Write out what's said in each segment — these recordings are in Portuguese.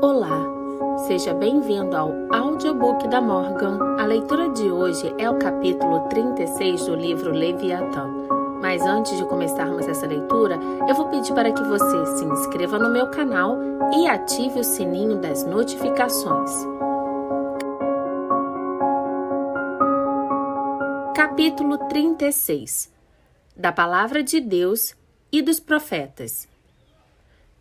Olá, seja bem-vindo ao Audiobook da Morgan. A leitura de hoje é o capítulo 36 do livro Leviatã. Mas antes de começarmos essa leitura, eu vou pedir para que você se inscreva no meu canal e ative o sininho das notificações. Capítulo 36 da Palavra de Deus e dos Profetas.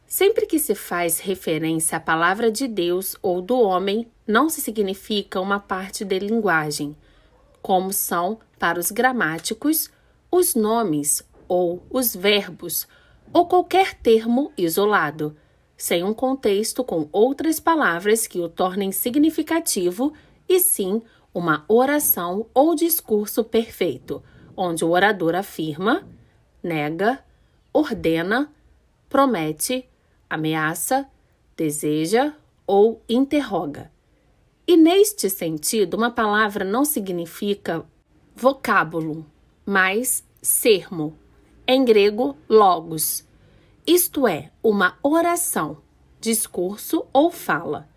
Sempre que se faz referência à palavra de Deus ou do homem, não se significa uma parte de linguagem, como são, para os gramáticos, os nomes ou os verbos, ou qualquer termo isolado, sem um contexto com outras palavras que o tornem significativo, e sim uma oração ou discurso perfeito, onde o orador afirma, nega, ordena, promete, ameaça, deseja ou interroga. E neste sentido, uma palavra não significa vocábulo, mas sermo, em grego logos, isto é, uma oração, discurso ou fala.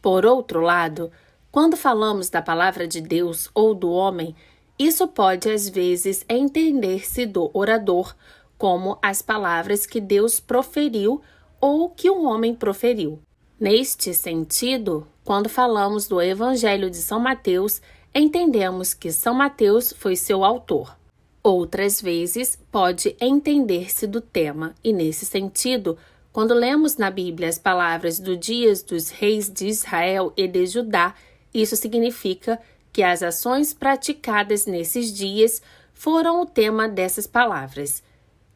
Por outro lado, quando falamos da palavra de Deus ou do homem, isso pode às vezes entender-se do orador como as palavras que Deus proferiu ou que um homem proferiu. Neste sentido, quando falamos do Evangelho de São Mateus, entendemos que São Mateus foi seu autor. Outras vezes, pode entender-se do tema, e nesse sentido, quando lemos na Bíblia as palavras do dias dos reis de Israel e de Judá, isso significa que as ações praticadas nesses dias foram o tema dessas palavras.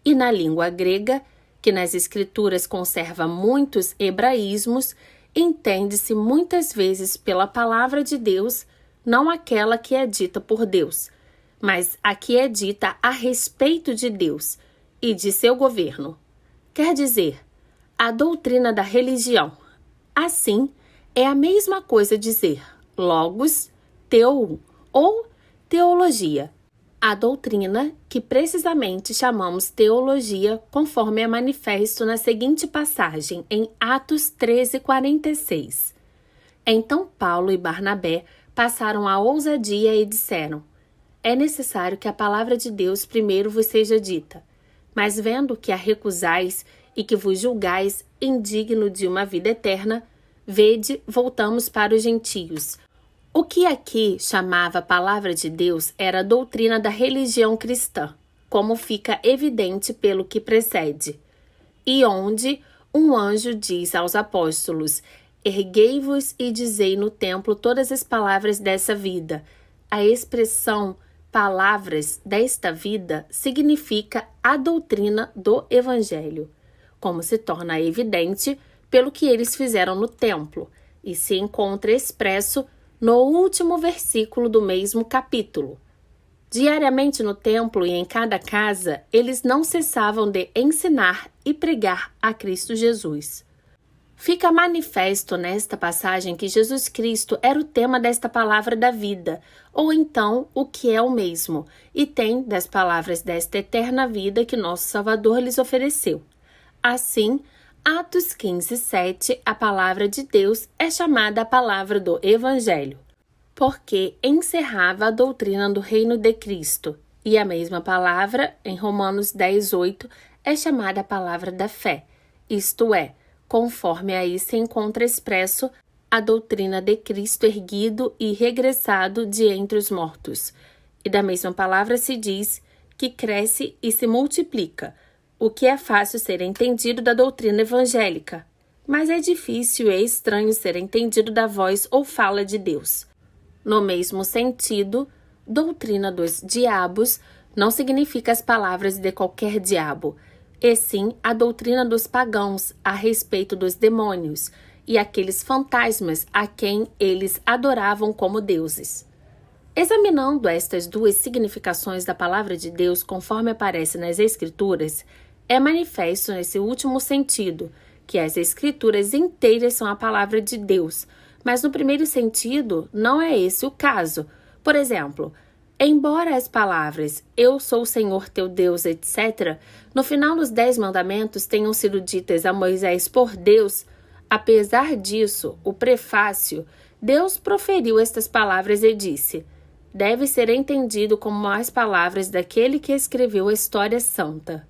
E na língua grega, que nas escrituras conserva muitos hebraísmos, entende-se muitas vezes pela palavra de Deus, não aquela que é dita por Deus, mas a que é dita a respeito de Deus e de seu governo. Quer dizer, a doutrina da religião. Assim, é a mesma coisa dizer logos, teu ou teologia. A doutrina, que precisamente chamamos teologia, conforme é manifesto na seguinte passagem, em Atos 13:46. Então Paulo e Barnabé passaram a ousadia e disseram: é necessário que a palavra de Deus primeiro vos seja dita, mas vendo que a recusais e que vos julgais indigno de uma vida eterna, vede, voltamos para os gentios. O que aqui chamava a palavra de Deus era a doutrina da religião cristã, como fica evidente pelo que precede, e onde um anjo diz aos apóstolos: erguei-vos e dizei no templo todas as palavras dessa vida. A expressão palavras desta vida significa a doutrina do Evangelho, como se torna evidente pelo que eles fizeram no templo, e se encontra expresso no último versículo do mesmo capítulo. Diariamente no templo e em cada casa, eles não cessavam de ensinar e pregar a Cristo Jesus. Fica manifesto nesta passagem que Jesus Cristo era o tema desta palavra da vida, ou então o que é o mesmo, e tem das palavras desta eterna vida que nosso Salvador lhes ofereceu. Assim, Atos 15:7, a palavra de Deus é chamada a palavra do Evangelho, porque encerrava a doutrina do reino de Cristo, e a mesma palavra, em Romanos 10:8, é chamada a palavra da fé, isto é, conforme aí se encontra expresso a doutrina de Cristo erguido e regressado de entre os mortos. E da mesma palavra se diz que cresce e se multiplica, o que é fácil ser entendido da doutrina evangélica, mas é difícil e estranho ser entendido da voz ou fala de Deus. No mesmo sentido, doutrina dos diabos não significa as palavras de qualquer diabo, e sim a doutrina dos pagãos a respeito dos demônios e aqueles fantasmas a quem eles adoravam como deuses. Examinando estas duas significações da palavra de Deus conforme aparece nas Escrituras, é manifesto nesse último sentido que as Escrituras inteiras são a palavra de Deus, mas no primeiro sentido não é esse o caso. Por exemplo, embora as palavras "Eu sou o Senhor teu Deus", etc., no final dos 10 mandamentos tenham sido ditas a Moisés por Deus, Apesar disso, o prefácio, Deus proferiu estas palavras e disse: deve ser entendido como as palavras daquele que escreveu a história santa.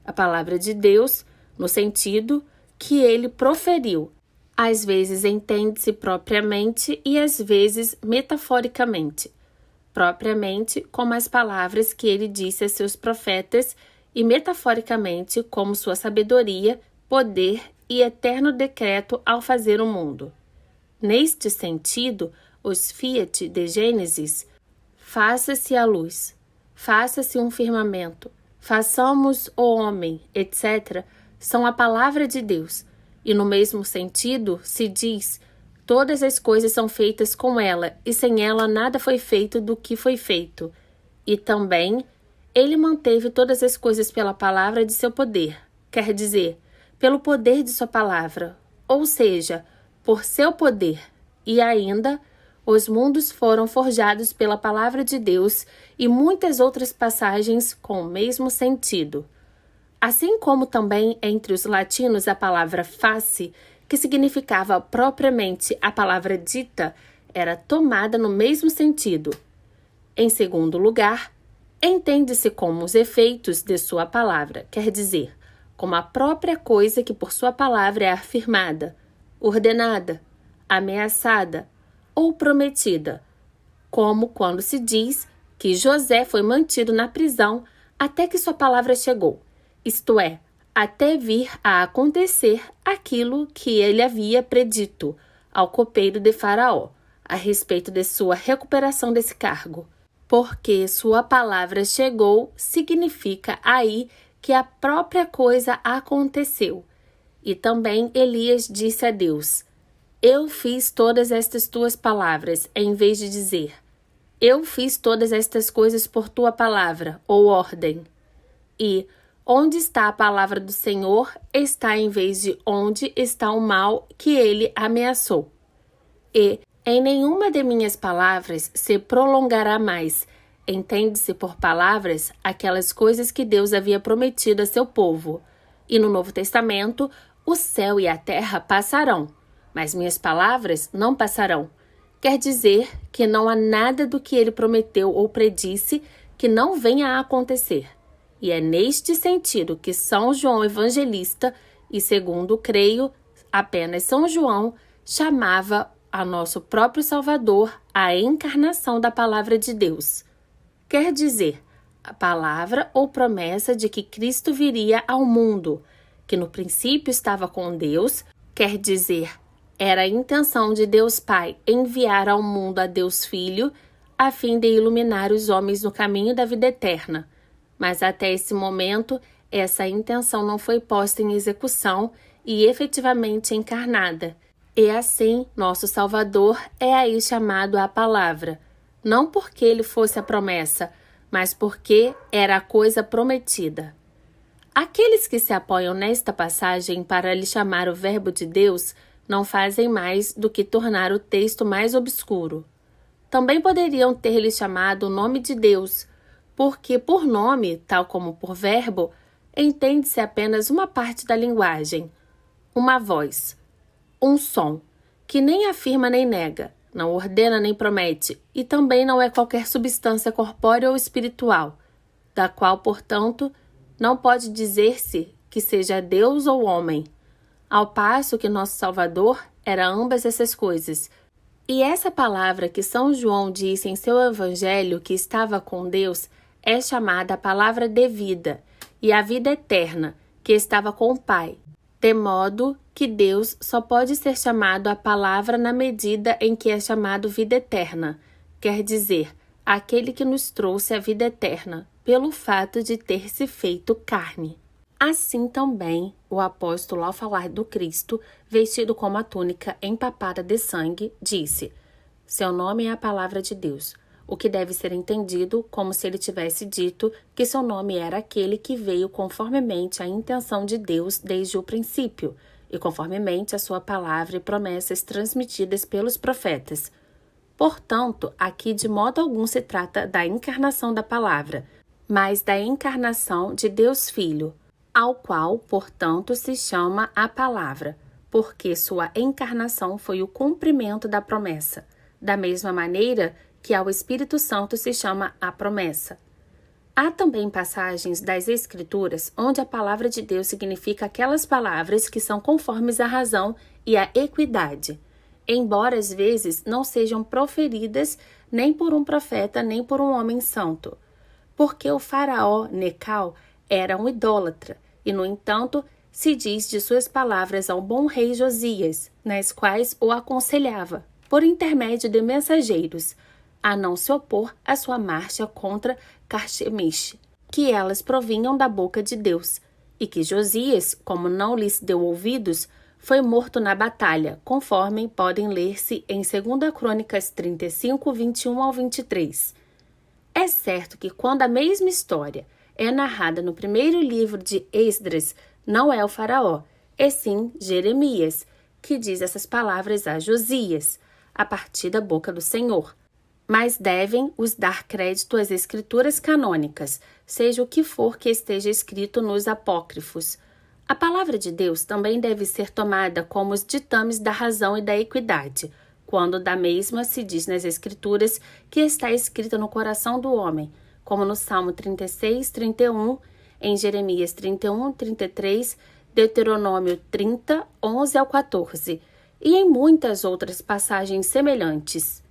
A palavra de Deus, no sentido que ele proferiu. Às vezes entende-se propriamente e às vezes metaforicamente. Propriamente como as palavras que ele disse a seus profetas e metaforicamente como sua sabedoria, poder e eterno decreto ao fazer o mundo. Neste sentido, os fiat de Gênesis, faça-se a luz, faça-se um firmamento, façamos o homem, etc., são a palavra de Deus. E no mesmo sentido, se diz, todas as coisas são feitas com ela, e sem ela nada foi feito do que foi feito. E também, ele manteve todas as coisas pela palavra de seu poder, quer dizer, pelo poder de sua palavra, ou seja, por seu poder. E ainda, os mundos foram forjados pela palavra de Deus e muitas outras passagens com o mesmo sentido. Assim como também entre os latinos a palavra face, que significava propriamente a palavra dita, era tomada no mesmo sentido. Em segundo lugar, entende-se como os efeitos de sua palavra, quer dizer, como a própria coisa que por sua palavra é afirmada, ordenada, ameaçada ou prometida, como quando se diz que José foi mantido na prisão até que sua palavra chegou, isto é, até vir a acontecer aquilo que ele havia predito ao copeiro de Faraó, a respeito de sua recuperação desse cargo. Porque sua palavra chegou significa aí que a própria coisa aconteceu. E também Elias disse a Deus: eu fiz todas estas tuas palavras, em vez de dizer, eu fiz todas estas coisas por tua palavra, ou ordem. E onde está a palavra do Senhor, está em vez de onde está o mal que ele ameaçou. E em nenhuma de minhas palavras se prolongará mais. Entende-se por palavras aquelas coisas que Deus havia prometido a seu povo. E no Novo Testamento, o céu e a terra passarão, mas minhas palavras não passarão. Quer dizer que não há nada do que ele prometeu ou predisse que não venha a acontecer. E é neste sentido que São João Evangelista, e segundo creio, apenas São João, chamava a nosso próprio Salvador a encarnação da palavra de Deus. Quer dizer, a palavra ou promessa de que Cristo viria ao mundo, que no princípio estava com Deus, quer dizer, era a intenção de Deus Pai enviar ao mundo a Deus Filho, a fim de iluminar os homens no caminho da vida eterna. Mas até esse momento, essa intenção não foi posta em execução e efetivamente encarnada. E assim, nosso Salvador é aí chamado a palavra, não porque ele fosse a promessa, mas porque era a coisa prometida. Aqueles que se apoiam nesta passagem para lhe chamar o Verbo de Deus não fazem mais do que tornar o texto mais obscuro. Também poderiam ter lhe chamado o nome de Deus, porque por nome, tal como por verbo, entende-se apenas uma parte da linguagem, uma voz, um som, que nem afirma nem nega, não ordena nem promete, e também não é qualquer substância corpórea ou espiritual, da qual, portanto, não pode dizer-se que seja Deus ou homem, ao passo que nosso Salvador era ambas essas coisas. E essa palavra que São João disse em seu evangelho que estava com Deus é chamada a palavra de vida, e a vida eterna, que estava com o Pai, de modo que Deus só pode ser chamado a palavra na medida em que é chamado vida eterna, quer dizer, aquele que nos trouxe a vida eterna, pelo fato de ter se feito carne. Assim também, o apóstolo, ao falar do Cristo, vestido com uma túnica empapada de sangue, disse: seu nome é a palavra de Deus, o que deve ser entendido como se ele tivesse dito que seu nome era aquele que veio conformemente à intenção de Deus desde o princípio, e conformemente à sua palavra e promessas transmitidas pelos profetas. Portanto, aqui de modo algum se trata da encarnação da palavra, mas da encarnação de Deus Filho, ao qual, portanto, se chama a palavra, porque sua encarnação foi o cumprimento da promessa, da mesma maneira que ao Espírito Santo se chama a promessa. Há também passagens das Escrituras onde a palavra de Deus significa aquelas palavras que são conformes à razão e à equidade, embora às vezes não sejam proferidas nem por um profeta nem por um homem santo, porque o faraó Necal era um idólatra e, no entanto, se diz de suas palavras ao bom rei Josias, nas quais o aconselhava, por intermédio de mensageiros, a não se opor à sua marcha contra Carchemish, que elas provinham da boca de Deus, e que Josias, como não lhes deu ouvidos, foi morto na batalha, conforme podem ler-se em 2 Crônicas 35, 21 ao 23. É certo que quando a mesma história é narrada no primeiro livro de Esdras, não é o faraó, e sim Jeremias, que diz essas palavras a Josias, a partir da boca do Senhor. Mas devem os dar crédito às escrituras canônicas, seja o que for que esteja escrito nos apócrifos. A palavra de Deus também deve ser tomada como os ditames da razão e da equidade, quando da mesma se diz nas escrituras que está escrita no coração do homem, como no Salmo 36, 31, em Jeremias 31, 33, Deuteronômio 30, 11 ao 14, e em muitas outras passagens semelhantes.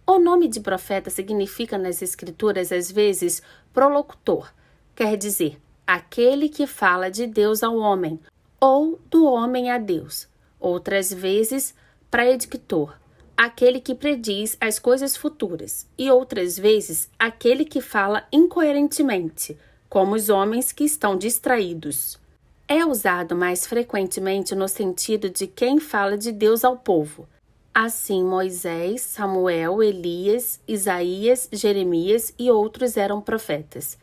O nome de profeta significa nas Escrituras, às vezes, prolocutor, quer dizer, aquele que fala de Deus ao homem, ou do homem a Deus. Outras vezes, predictor, aquele que prediz as coisas futuras, e outras vezes, aquele que fala incoerentemente, como os homens que estão distraídos. É usado mais frequentemente no sentido de quem fala de Deus ao povo. Assim, Moisés, Samuel, Elias, Isaías, Jeremias e outros eram profetas.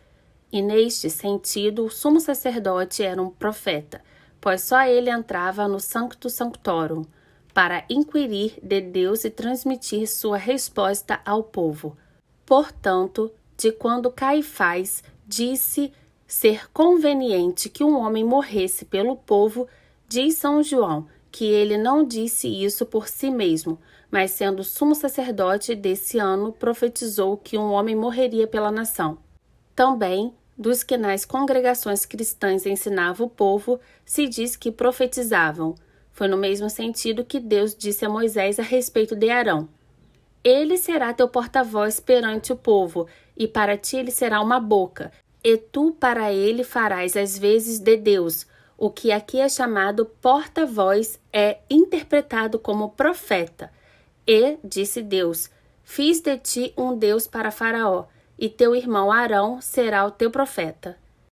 E neste sentido, o sumo sacerdote era um profeta, pois só ele entrava no Sancto Sanctorum para inquirir de Deus e transmitir sua resposta ao povo. Portanto, de quando Caifás disse ser conveniente que um homem morresse pelo povo, diz São João que ele não disse isso por si mesmo, mas sendo sumo sacerdote desse ano, profetizou que um homem morreria pela nação. Também, dos que nas congregações cristãs ensinava o povo, se diz que profetizavam. Foi no mesmo sentido que Deus disse a Moisés a respeito de Arão. Ele será teu porta-voz perante o povo, e para ti ele será uma boca, e tu para ele farás as vezes de Deus. O que aqui é chamado porta-voz é interpretado como profeta. E, disse Deus, fiz de ti um Deus para Faraó, e teu irmão Arão será o teu profeta.